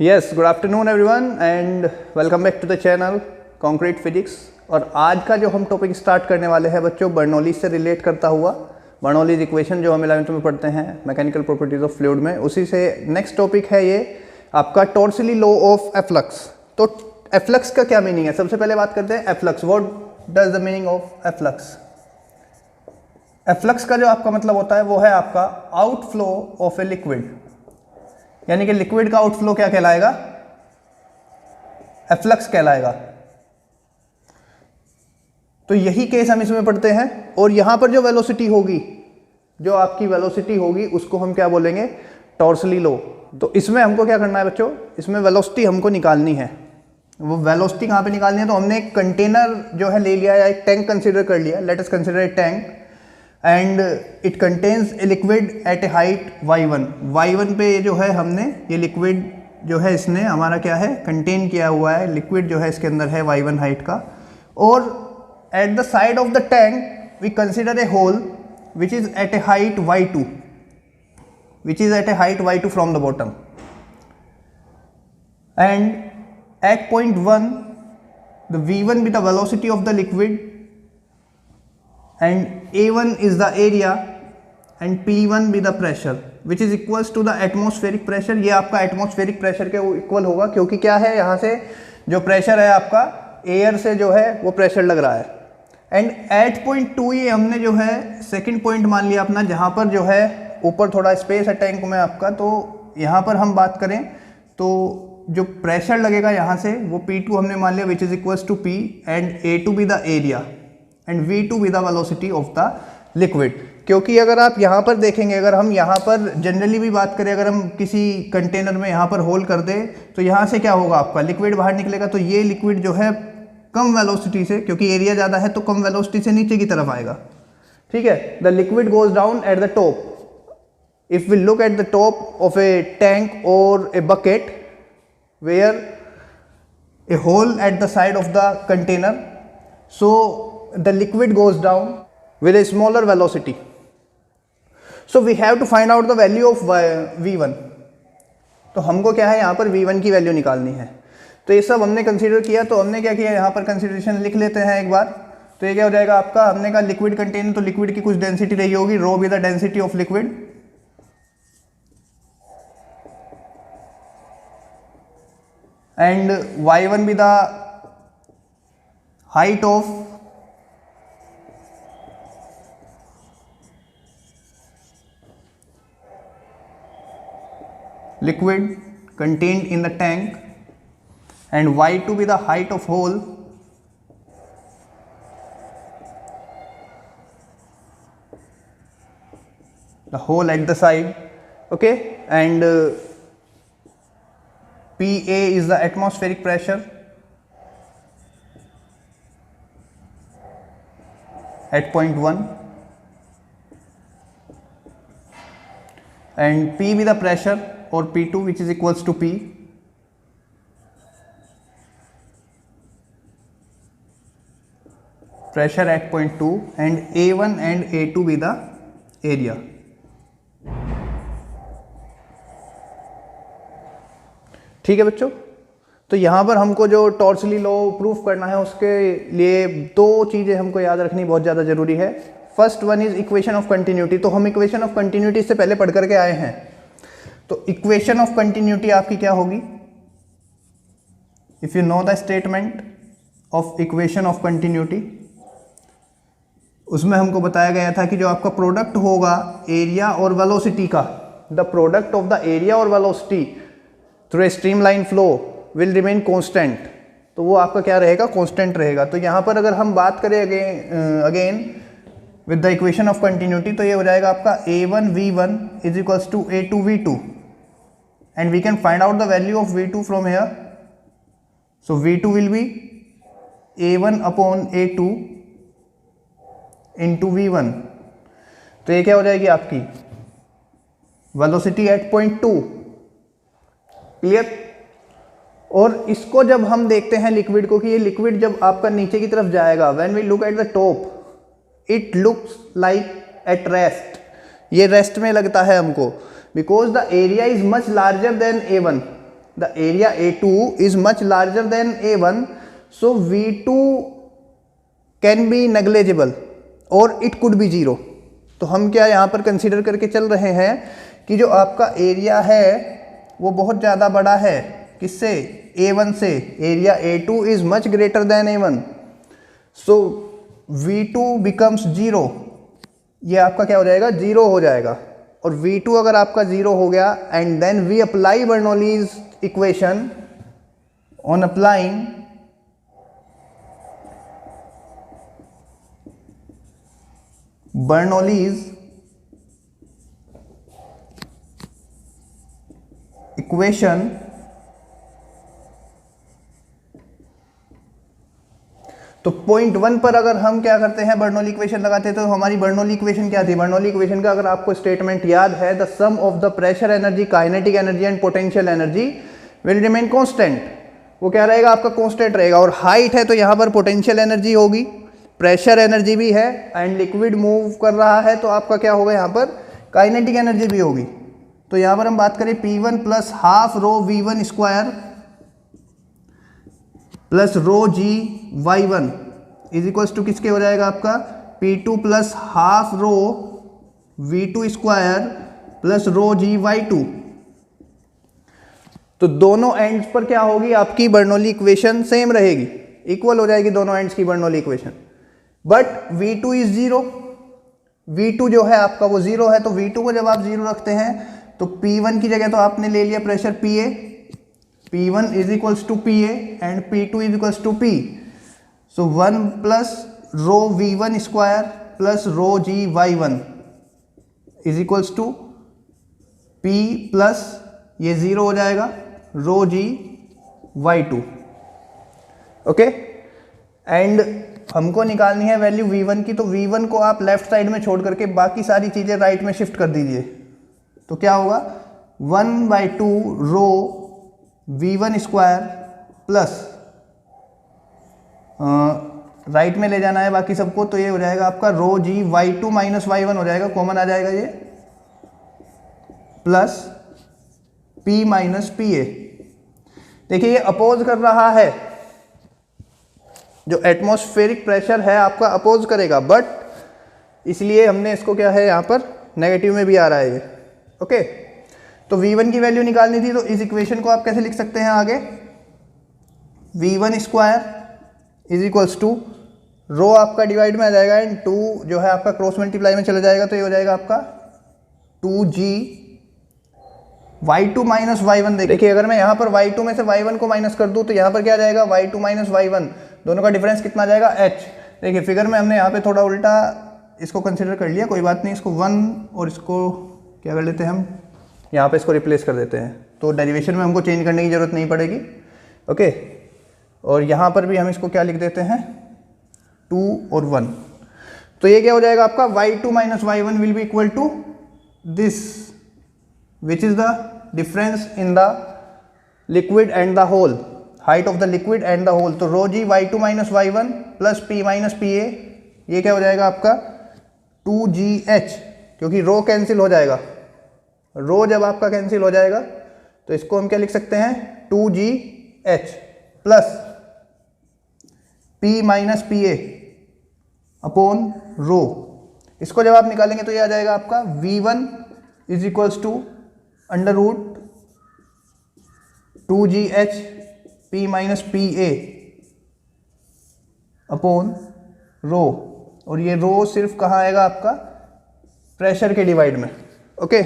Yes, good afternoon everyone and welcome back to the channel concrete physics. और आज का जो हम टॉपिक स्टार्ट करने वाले हैं बच्चों, बर्नौलीज से रिलेट करता हुआ, बर्नौलीज इक्वेशन जो हम 11th में पढ़ते हैं मैकेनिकल प्रॉपर्टीज ऑफ फ्लूइड में, उसी से नेक्स्ट टॉपिक है ये आपका टॉर्सली लॉ ऑफ एफ्लक्स। तो एफ्लक्स का क्या मीनिंग है, सबसे पहले बात करते हैं efflux. What does the meaning of efflux? Efflux का जो आपका मतलब होता है वो है आपका आउटफ्लो ऑफ ए लिक्विड, यानी कि लिक्विड का आउटफ्लो क्या कहलाएगा? एफ्लक्स कहलाएगा। तो यही केस हम इसमें पढ़ते हैं। और यहां पर जो वेलोसिटी होगी, जो आपकी वेलोसिटी होगी, उसको हम क्या बोलेंगे? टॉर्सली लॉ। तो इसमें हमको क्या करना है बच्चों? इसमें वेलोसिटी हमको निकालनी है। वो वेलोसिटी कहां पे निकालनी है? तो हमने एक कंटेनर जो है ले लिया या एक टैंक कंसिडर कर लिया। Let us consider a tank and it contains a liquid at a height y1। y1 पे जो है हमने ये लिक्विड जो है इसने हमारा क्या है, कंटेन किया हुआ है। लिक्विड जो है इसके अंदर है y1 हाइट का। और at the side of the tank we consider a hole which is at a height y2, which is at a height y2 from the bottom. And at point 1 the v1 be the velocity of the liquid and A1 is the area and P1 be the pressure which is equals to the atmospheric pressure। ये आपका atmospheric pressure के equal होगा, क्योंकि क्या है, यहाँ से जो प्रेशर है आपका एयर से जो है वो प्रेशर लग रहा है। एंड एट पॉइंट 2 ये हमने जो है सेकंड पॉइंट मान लिया अपना, जहाँ पर जो है ऊपर थोड़ा स्पेस है टैंक में आपका। तो यहाँ पर हम बात करें तो जो प्रेशर लगेगा यहाँ से वो P2 हमने मान लिया which is equals to P and A2 be the area and V2 be the velocity of the liquid. क्योंकि अगर आप यहाँ पर देखेंगे, अगर हम यहाँ पर जनरली भी बात करें, अगर हम किसी कंटेनर में यहाँ पर होल कर दें तो यहाँ से क्या होगा, आपका लिक्विड बाहर निकलेगा। तो ये लिक्विड जो है कम वेलोसिटी से, क्योंकि एरिया ज़्यादा है तो कम वेलोसिटी से नीचे की तरफ आएगा। ठीक है, the liquid goes down at the top. If we look at the top of a tank और a bucket where a hole at the side of the container, so the liquid goes down with a smaller velocity. So we have to find out the value of v1। तो हमको क्या है, यहाँ पर v1 की value निकालनी है। तो ये सब हमने कंसीडर किया। तो हमने क्या किया, यहाँ पर कंसीडरेशन लिख लेते हैं एक बार। तो ये क्या हो जाएगा आपका, हमने कहा लिक्विड कंटेनर, तो लिक्विड की कुछ डेंसिटी रही होगी, rho be the density of liquid and y1 be the height of liquid contained in the tank and y2 be the height of hole at the side, okay, and PA is the atmospheric pressure at point 1 and P be the pressure or P2 which is equals to P pressure at point 2 and A1 and A2 be the area। ठीक है बच्चों, तो यहाँ पर हमको जो टॉर्सली law proof करना है उसके लिए दो चीज़ें हमको याद रखनी बहुत ज़्यादा ज़रूरी है। First one is equation of continuity. तो हम इक्वेशन ऑफ कंटिन्यूटी से पहले पढ़ करके आए हैं। तो इक्वेशन ऑफ कंटिन्यूटी आपकी क्या होगी? If you know the statement of equation of continuity, उसमें हमको बताया गया था कि जो आपका प्रोडक्ट होगा एरिया और वेलोसिटी का, the product of the area और velocity through a streamline flow will remain constant. तो वो आपका क्या रहेगा, कांस्टेंट रहेगा। तो यहाँ पर अगर हम बात करें again with the equation of continuity, तो ये हो जाएगा आपका A1 V1 is equals to A2 V2 and we can find out the value of V2 from here. So V2 will be A1 upon A2 into V1। तो ये क्या हो जाएगी आपकी वेलोसिटी एट पॉइंट 2। क्लियर? और इसको जब हम देखते हैं लिक्विड को, कि ये लिक्विड जब आपका नीचे की तरफ जाएगा, when we look at the top it looks like at rest. ये रेस्ट में लगता है हमको, because the area is much larger than A1। The area A2 is much larger than A1, so V2 can be negligible और it could be zero. तो हम क्या यहाँ पर कंसीडर करके चल रहे हैं कि जो आपका एरिया है वो बहुत ज़्यादा बड़ा है, किससे? A1 से। Area A2 is much greater than A1, so V2 becomes zero. ये आपका क्या हो जाएगा? जीरो हो जाएगा। और V2 अगर आपका जीरो हो गया and then we apply Bernoulli's equation, on applying Bernoulli's equation, तो पॉइंट 1 पर अगर हम क्या करते हैं, बर्नौली इक्वेशन लगाते हैं, तो हमारी बर्नौली इक्वेशन क्या थी? बर्नौली इक्वेशन का अगर आपको स्टेटमेंट याद है, the sum of the pressure energy, kinetic energy and potential energy will remain constant. वो क्या रहेगा? आपका कांस्टेंट रहेगा। और हाइट है तो यहाँ पर पोटेंशियल एनर्जी होगी, प्रेशर एनर्जी भी है, एंड लिक्विड मूव कर रहा है तो आपका क्या होगा? यहाँ पर काइनेटिक एनर्जी भी होगी। तो यहाँ पर हम बात करें P1 plus half rho V1 square plus rho g Y1 is equals to किसके हो जाएगा? आपका P2 plus half rho V2 square plus rho g Y2। तो दोनों एंड्स पर क्या होगी? आपकी बर्नौली इक्वेशन सेम रहेगी, इक्वल हो जाएगी दोनों एंड्स की Bernoulli equation. But V2 is zero, V2 जो है आपका वो जीरो है, तो V2 को जब आप जीरो रखते हैं तो P1 की जगह तो आपने ले लिया pressure PA, P1 is equals to PA and P2 is equals to P, so 1 plus rho V1 square plus rho g Y1 is equals to P plus ये जीरो हो जाएगा रो जी Y2। ओके, एंड हमको निकालनी है value V1 की, तो V1 को आप लेफ्ट साइड में छोड़ करके बाकी सारी चीज़ें राइट में शिफ्ट कर दीजिए। तो क्या होगा? 1/2 rho V1 square plus right में ले जाना है बाकी सबको, तो ये हो जाएगा आपका रो जी Y2 माइनस Y1 हो जाएगा, कॉमन आ जाएगा ये, प्लस P माइनस PA। देखिए ये अपोज कर रहा है, जो एटमॉस्फेरिक प्रेशर है आपका अपोज करेगा, बट इसलिए हमने इसको क्या है यहाँ पर नेगेटिव में भी आ रहा है ये। ओके, तो V1 की वैल्यू निकालनी थी, तो इस इक्वेशन को आप कैसे लिख सकते हैं आगे? V1 square is equals to rho आपका डिवाइड में आ जाएगा एंड 2 जो है आपका क्रॉस मल्टीप्लाई में चला जाएगा, तो ये हो जाएगा आपका 2G Y2 माइनस Y1। देखिए अगर मैं यहाँ पर Y2 में से Y1 को माइनस कर दूँ तो यहाँ पर क्या आ जाएगा? Y2 माइनस Y1, दोनों का डिफरेंस कितना आ जाएगा? H। देखिए फिगर में हमने यहाँ पे थोड़ा उल्टा इसको कंसिडर कर लिया, कोई बात नहीं, इसको 1 और इसको क्या कर लेते हैं हम, यहाँ पे इसको रिप्लेस कर देते हैं, तो डेरिवेशन में हमको चेंज करने की ज़रूरत नहीं पड़ेगी। ओके, और यहाँ पर भी हम इसको क्या लिख देते हैं? 2 और 1। तो ये क्या हो जाएगा आपका? Y2 minus Y1 will be equal to this, which is the difference in the liquid and the hole, height of the liquid and the hole. तो rho g Y2 minus Y1 plus P minus PA, ये क्या हो जाएगा आपका? 2GH, क्योंकि रो cancel हो जाएगा, रो जब आपका कैंसिल हो जाएगा तो इसको हम क्या लिख सकते हैं? 2GH plus P minus PA upon रो। इसको जब आप निकालेंगे तो ये आ जाएगा आपका V1 is equals to under root 2GH P minus PA upon rho, और ये रो सिर्फ कहाँ आएगा आपका? प्रेशर के डिवाइड में। Okay,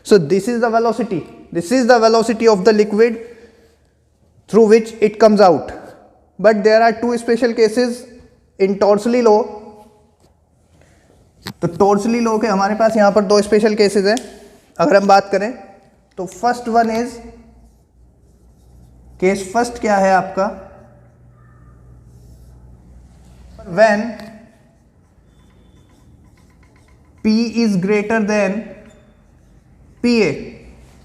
so this is the velocity, this is the velocity of the liquid through which it comes out. But there are 2 special cases in Torricelli law. तो Torricelli law के हमारे पास यहाँ पर 2 स्पेशल केसेस हैं अगर हम बात करें तो। First one is case first क्या है आपका? When P is greater than PA,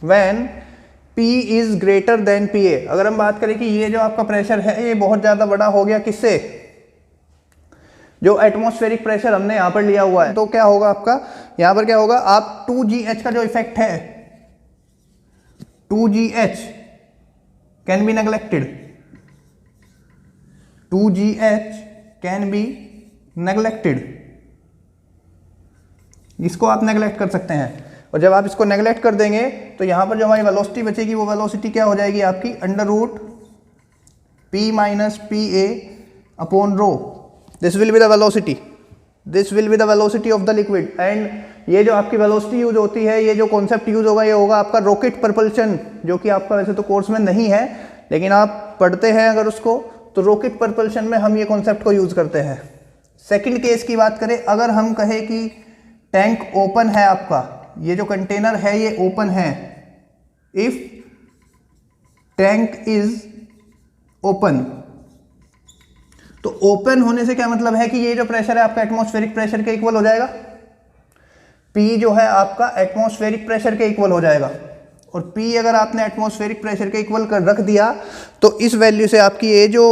when P is greater than PA। अगर हम बात करें कि ये जो आपका प्रेशर है ये बहुत ज़्यादा बड़ा हो गया, किससे? जो एटमॉस्फेरिक प्रेशर हमने यहाँ पर लिया हुआ है, तो क्या होगा आपका? यहाँ पर क्या होगा? आप 2GH का जो इफेक्ट है, 2GH can be neglected, 2GH can be neglected, इसको आप नेग्लेक्ट कर सकते हैं। और जब आप इसको नेग्लेक्ट कर देंगे तो यहाँ पर जो हमारी वेलोसिटी बचेगी वो वेलोसिटी क्या हो जाएगी आपकी, under root P minus PA upon rho. This will be the velocity, this will be the velocity of the liquid. And ये जो आपकी वेलोसिटी यूज होती है, ये जो कॉन्सेप्ट यूज होगा, ये होगा आपका रॉकेट प्रपल्शन, जो कि आपका वैसे तो कोर्स में नहीं है, लेकिन आप पढ़ते हैं अगर उसको, तो रॉकेट प्रपल्शन में हम ये कॉन्सेप्ट को यूज करते हैं। सेकंड केस की बात करें, अगर हम कहें कि टैंक ओपन है आपका, ये जो कंटेनर है ये ओपन है, इफ टैंक इज ओपन, तो ओपन होने से क्या मतलब है कि ये जो प्रेशर है आपका एटमॉस्फेरिक प्रेशर के इक्वल हो जाएगा, P जो है आपका एटमॉस्फेरिक प्रेशर के इक्वल हो जाएगा। और P अगर आपने एटमॉस्फेरिक प्रेशर के इक्वल कर रख दिया तो इस वैल्यू से आपकी ये जो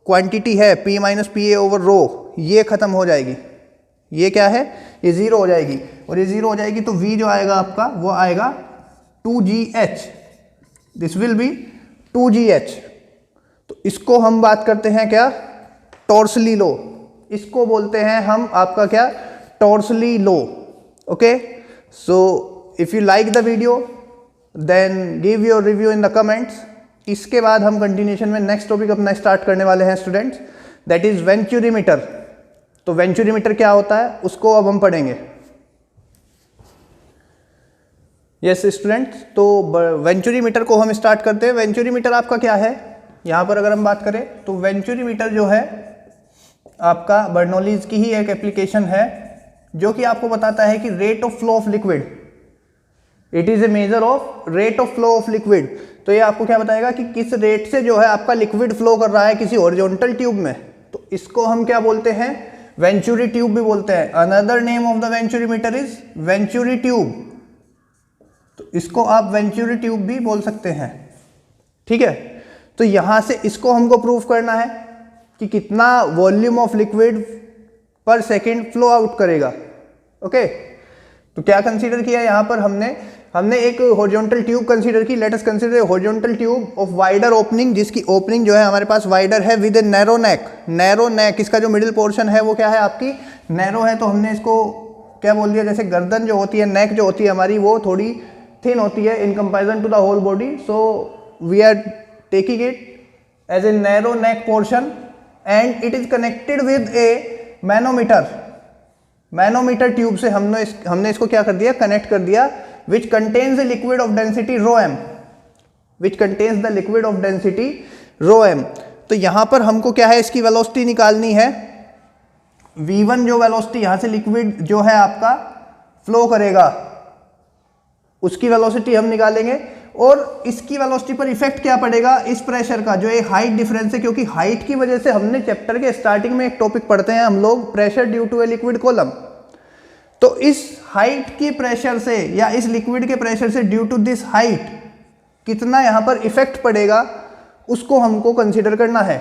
क्वांटिटी है P माइनस PA ओवर रो, ये खत्म हो जाएगी, ये क्या है, ये जीरो हो जाएगी। और ये जीरो हो जाएगी तो V जो आएगा आपका वो आएगा 2GH, this will B 2GH। तो इसको हम बात करते हैं क्या, टॉर्सली लो, इसको बोलते हैं हम आपका क्या, Torricelli law. Okay, so if you like the video then give your review in the comments. इसके बाद हम कंटिन्यूशन में नेक्स्ट टॉपिक अपना स्टार्ट करने वाले हैं स्टूडेंट्स, दैट इज वेंचुरीमीटर। तो वेंचुरीमीटर क्या होता है उसको अब हम पढ़ेंगे। यस स्टूडेंट्स, तो वेंचुरीमीटर को हम स्टार्ट करते हैं। वेंचुरीमीटर आपका क्या है, यहाँ पर अगर हम बात करें तो वेंचुरीमीटर जो है आपका बर्नौलीज की ही एक एप्लीकेशन है, जो कि आपको बताता है कि rate of flow of liquid, it is a measure of rate of flow of liquid. तो ये आपको क्या बताएगा कि किस रेट से जो है आपका लिक्विड फ्लो कर रहा है किसी हॉरिजॉन्टल ट्यूब में, तो इसको हम क्या बोलते हैं, वेंचुरी ट्यूब भी बोलते हैं। Another name of the venturimeter is venturi tube, तो इसको आप वेंचुरी ट्यूब भी बोल सकते हैं। ठीक है, तो यहां से इसको हमको प्रूव करना है कि कितना वॉल्यूम ऑफ लिक्विड पर सेकेंड फ्लो आउट करेगा। ओके, तो क्या कंसीडर किया यहां पर हमने एक हॉरिजॉन्टल ट्यूब कंसीडर की। Let us consider horizontal tube of wider opening, जिसकी ओपनिंग जो है हमारे पास वाइडर है with a narrow neck. Narrow neck, इसका जो मिडिल पोर्शन है वो क्या है आपकी, नैरो है। तो हमने इसको क्या बोल दिया, जैसे गर्दन जो होती है, नेक जो होती है हमारी, वो थोड़ी थिन होती है in comparison to the whole body, so we are taking it as a narrow neck portion and it is connected with a manometer. Manometer tube से हमने इसको क्या कर दिया, कनेक्ट कर दिया, which contains a liquid of density rho m, which contains the liquid of density rho m। तो यहां पर हमको क्या है, इसकी वेलोसिटी निकालनी है। v1 जो वेलोसिटी यहां से लिक्विड जो है आपका फ्लो करेगा, उसकी वेलोसिटी हम निकालेंगे। और इसकी वेलोसिटी पर इफेक्ट क्या पड़ेगा, इस प्रेशर का, जो एक हाइट डिफरेंस है, क्योंकि हाइट की वजह से हमने चैप्टर के स्टार्टिंग में एक टॉपिक पढ़ते हैं हम लोग, pressure due to a liquid column. तो इस हाइट की प्रेशर से या इस लिक्विड के प्रेशर से ड्यू टू दिस हाइट कितना यहां पर इफेक्ट पड़ेगा, उसको हमको कंसीडर करना है।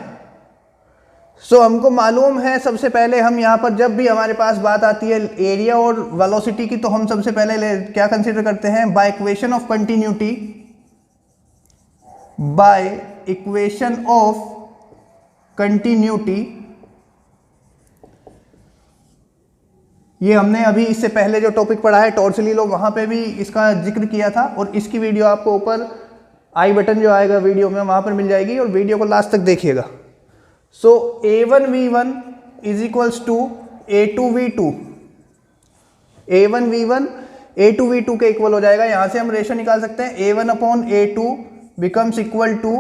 सो हमको मालूम है, सबसे पहले हम यहां पर जब भी हमारे पास बात आती है एरिया और वेलोसिटी की, तो हम सबसे पहले क्या कंसीडर करते हैं, by equation of continuity, by equation of continuity. ये हमने अभी इससे पहले जो टॉपिक पढ़ा है टॉर्सली लॉ, वहां पे भी इसका जिक्र किया था, और इसकी वीडियो आपको ऊपर आई बटन जो आएगा वीडियो में वहां पर मिल जाएगी, और वीडियो को लास्ट तक देखिएगा। सो A1V1 is equals to A2V2, A1V1 A2V2 के इक्वल हो जाएगा। यहां से हम रेशो निकाल सकते हैं, A1 upon A2 becomes equal to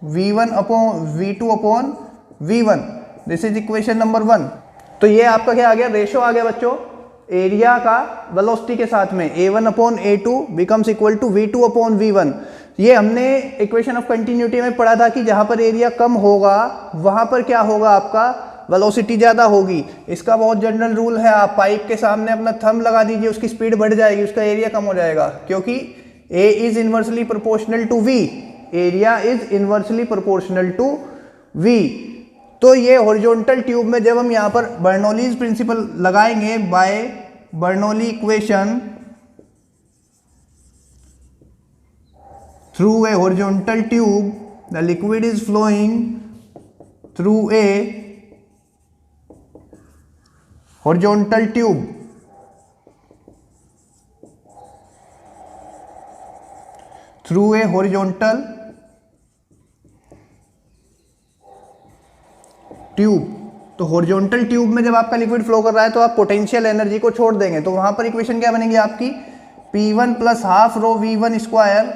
V1 upon V2 upon V1। This is equation number 1। तो ये आपका क्या आ गया, रेशो आ गया बच्चों, एरिया का वेलोसिटी के साथ में, A1 upon A2 becomes equal to V2 upon V1। ये हमने इक्वेशन ऑफ कंटिन्यूटी में पढ़ा था कि जहां पर एरिया कम होगा वहां पर क्या होगा, आपका वेलोसिटी ज्यादा होगी। इसका बहुत जनरल रूल है, आप पाइप के सामने अपना थंब लगा दीजिए, उसकी स्पीड बढ़ जाएगी, उसका एरिया कम हो जाएगा, क्योंकि A is inversely proportional to V, area is inversely proportional to V। तो ये हॉरिजॉन्टल ट्यूब में जब हम यहाँ पर बर्नौलीज प्रिंसिपल लगाएंगे, by Bernoulli equation, through a horizontal tube, the liquid is flowing through a horizontal tube. Through a horizontal tube. तो horizontal tube में जब आपका लिक्विड फ्लो कर रहा है तो आप पोटेंशियल एनर्जी को छोड़ देंगे, तो वहां पर इक्वेशन क्या बनेगी आपकी, P1 plus half rho V1 square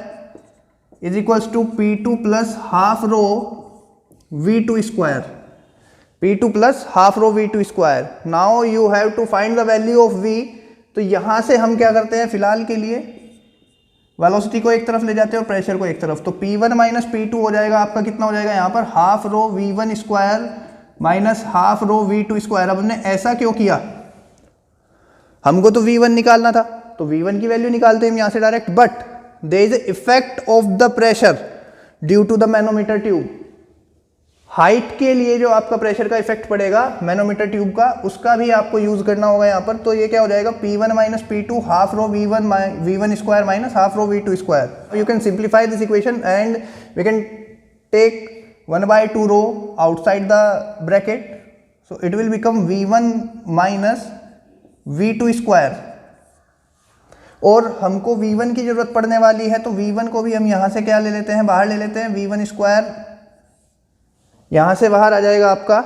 is equals to P2 plus half rho V2 square. P2 plus half rho V2 square. Now you have to find the value of V. तो यहां से हम क्या करते हैं, फिलहाल के लिए वेलोसिटी को एक तरफ ले जाते हैं और प्रेशर को एक तरफ. तो P1 माइनस P2 हो जाएगा आपका, कितना हो जाएगा यहाँ पर, half rho V1 square minus half rho V2 square. अब हमने ऐसा क्यों किया, हमको तो V1 निकालना था, तो V1 की वैल्यू निकालते हैं हम यहाँ से direct. But there is effect of the pressure due to the manometer tube. Height के लिए जो आपका प्रेशर का इफेक्ट पड़ेगा मैनोमीटर ट्यूब का, उसका भी आपको यूज करना होगा यहाँ पर. तो ये क्या हो जाएगा, P1 minus P2 half rho V1 square minus half rho V2 square. You can simplify this equation and we can take 1/2 rho outside the bracket, so it will become V1 minus V2 square. और हमको V1 की जरूरत पड़ने वाली है, तो V1 को भी हम यहाँ से क्या ले लेते हैं, बाहर ले लेते हैं. V1 स्क्वायर यहाँ से बाहर आ जाएगा आपका,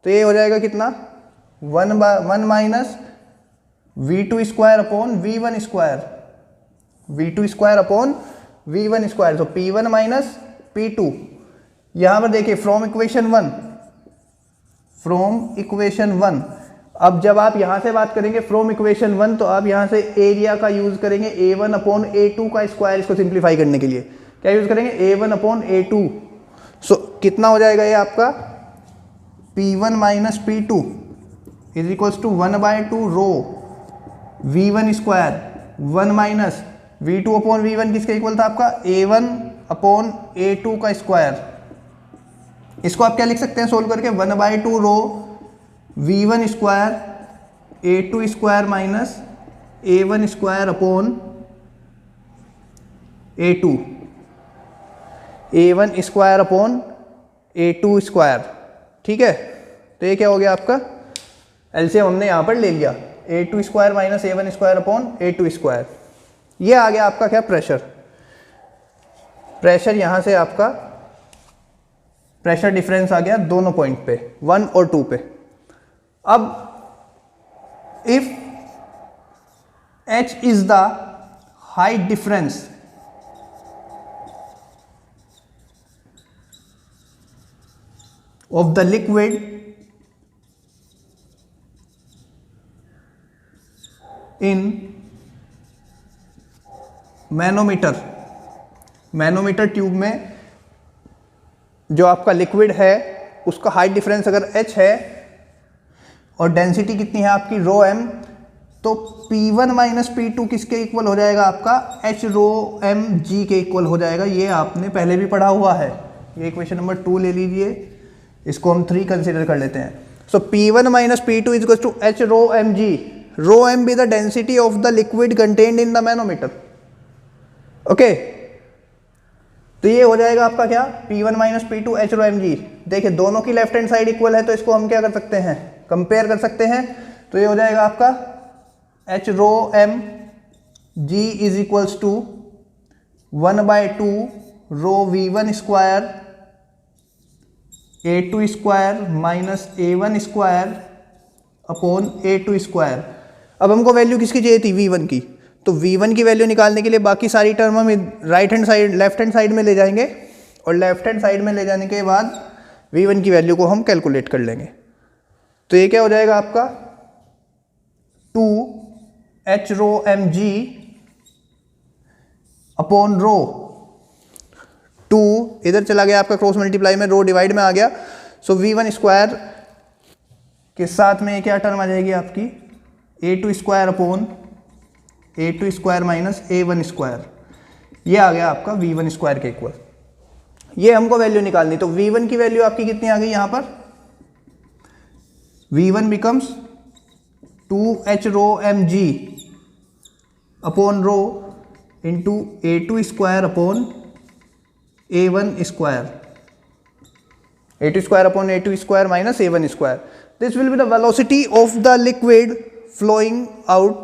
तो ये हो जाएगा कितना, 1 minus V2 square upon V1 square, V2 square upon V1 square. तो P1 माइनस P2. यहां पर देखिए फ्रॉम इक्वेशन 1. अब जब आप यहां से बात करेंगे फ्रॉम इक्वेशन 1, तो आप यहां से एरिया का यूज करेंगे A1 अपॉन A2 का स्क्वायर. इसको सिंप्लीफाई करने के लिए क्या यूज करेंगे, A1 अपॉन A2. सो कितना हो जाएगा ये आपका, P1 minus P2 is equals to 1/2 rho V1 square 1 minus V2 upon V1 किसके इक्वल था आपका, A1 अपॉन A2 का स्क्वायर. इसको आप क्या लिख सकते हैं सोल्व करके, 1/2 rho V1 square A2 square minus A1 square upon A2, A1 square upon A2 square. ठीक है, तो ये क्या हो गया आपका, एलसीएम हमने यहां पर ले लिया, A2 square minus A1 square upon A2 square. ये आ गया आपका क्या, प्रेशर यहां से आपका प्रेशर डिफरेंस आ गया दोनों पॉइंट पे, 1 और 2 पे. अब if H is the height difference of the liquid in manometer tube में जो आपका लिक्विड है उसका हाइट डिफरेंस अगर H है और डेंसिटी कितनी है आपकी रो m, तो P1 माइनस P2 किसके इक्वल हो जाएगा आपका, H रो m G के इक्वल हो जाएगा. ये आपने पहले भी पढ़ा हुआ है, ये इक्वेशन नंबर 2 ले लीजिए, इसको हम 3 कंसीडर कर लेते हैं. So P1 minus P2 is equal to H rho m G. Rho m be the density of the liquid contained in the manometer. Okay, तो ये हो जाएगा आपका क्या, P1 minus P2 H rho m g. देखिए दोनों की left hand side equal है, तो इसको हम क्या कर सकते हैं, कंपेयर कर सकते हैं. तो ये हो जाएगा आपका H rho m g is equals to 1/2 rho V1 square A2 square minus A1 square upon A2 square. अब हमको वैल्यू किसकी चाहिए थी, V1 की. तो V1 की वैल्यू निकालने के लिए बाकी सारी टर्म हम लेफ्ट हैंड साइड में ले जाएंगे, और लेफ्ट हैंड साइड में ले जाने के बाद V1 की वैल्यू को हम कैलकुलेट कर लेंगे. तो ये क्या हो जाएगा आपका, 2H rho m g upon रो 2 इधर चला गया आपका, क्रॉस मल्टीप्लाई में रो डिवाइड में आ गया. सो V1 स्क्वायर के साथ में क्या टर्म आ जाएगी आपकी, A2 square upon A2 square minus A1 square. ये आ गया आपका V1 स्क्वायर के इक्वल. ये हमको वैल्यू निकालनी, तो V1 की वैल्यू आपकी कितनी आ गई यहाँ पर, V1 becomes 2H rho m g upon rho into A2 square upon A1 square, A2 square upon A2 square minus A1 square. This will be the velocity of the liquid flowing out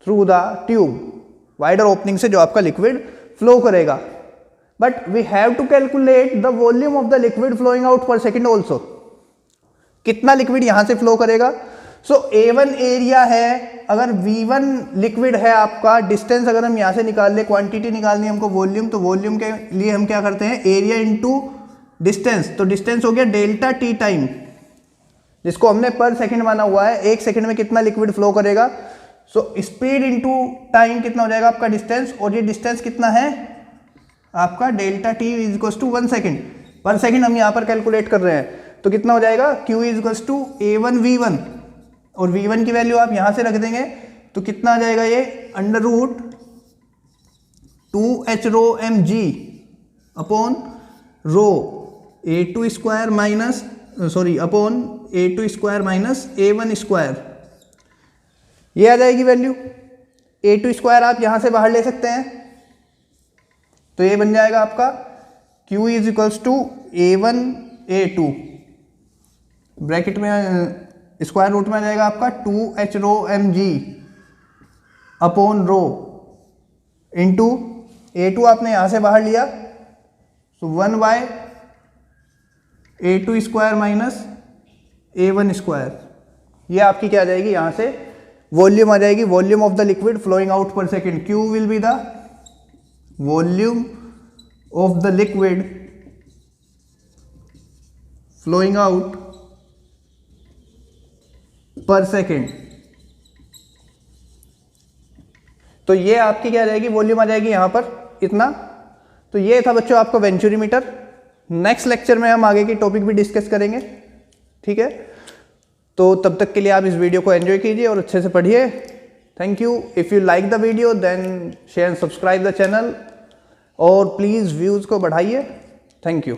through the tube. Wider opening से जो आपका liquid flow करेगा. But we have to calculate the volume of the liquid flowing out per second also. कितना liquid यहां से flow करेगा. सो A1 area है, अगर V1 लिक्विड है आपका, डिस्टेंस अगर हम यहां से निकाल ले, क्वांटिटी निकालनी है हमको वॉल्यूम, तो वॉल्यूम के लिए हम क्या करते हैं, एरिया इनटू डिस्टेंस. तो डिस्टेंस हो गया डेल्टा टी टाइम, जिसको हमने पर सेकंड माना हुआ है. एक सेकंड में कितना लिक्विड फ्लो करेगा. सो स्पीड इनटू टाइम कितना हो जाएगा आपका डिस्टेंस, और ये डिस्टेंस कितना है आपका delta t is equal to 1 second. पर सेकंड हम यहां पर कैलकुलेट कर रहे हैं, तो कितना हो जाएगा Q is equal to A1 V1, और V1 की वैल्यू आप यहां से रख देंगे तो कितना आ जाएगा ये under root 2H rho mg upon रो A2 square minus upon A2 square minus A1 square. ये आ जाएगी वैल्यू. A2 स्क्वायर आप यहां से बाहर ले सकते हैं, तो ये बन जाएगा आपका Q is equals to A1 A2 bracket में स्क्वायर रूट में आ जाएगा आपका 2H rho mg upon rho into A2 आपने यहां से बाहर लिया, तो 1 bye A2 square minus A1 square. ये आपकी क्या आ जाएगी, यहां से वॉल्यूम आ जाएगी, volume of the liquid flowing out per second. Q will be the volume of the liquid flowing out per second. तो ये आपकी क्या आ जाएगी, वॉल्यूम आ जाएगी यहां पर इतना. तो ये था बच्चों आपका वेंचुरीमीटर. नेक्स्ट लेक्चर में हम आगे की टॉपिक भी डिस्कस करेंगे, ठीक है. तो तब तक के लिए आप इस वीडियो को एंजॉय कीजिए और अच्छे से पढ़िए. Thank you. If you like the video then share and subscribe the channel, और प्लीज व्यूज को बढ़ाइए. Thank you.